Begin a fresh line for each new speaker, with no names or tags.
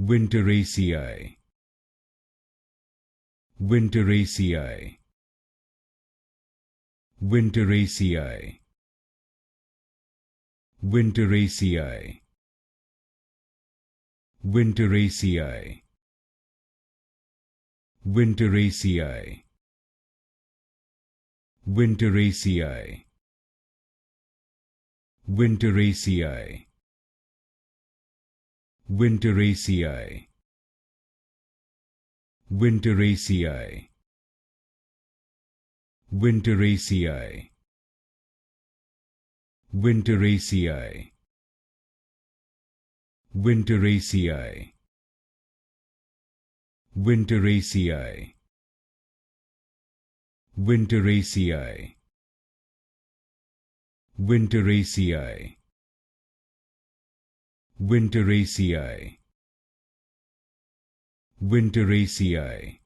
Winteraceae. Winteraceae. Winteraceae. Winteraceae. Winteraceae. Winteraceae. Winteraceae. Winteraceae. Winteraceae. Winteraceae. Winteraceae. Winteraceae. Winteraceae. Winteraceae. Winteraceae. Winteraceae. Winteraceae. Winteraceae.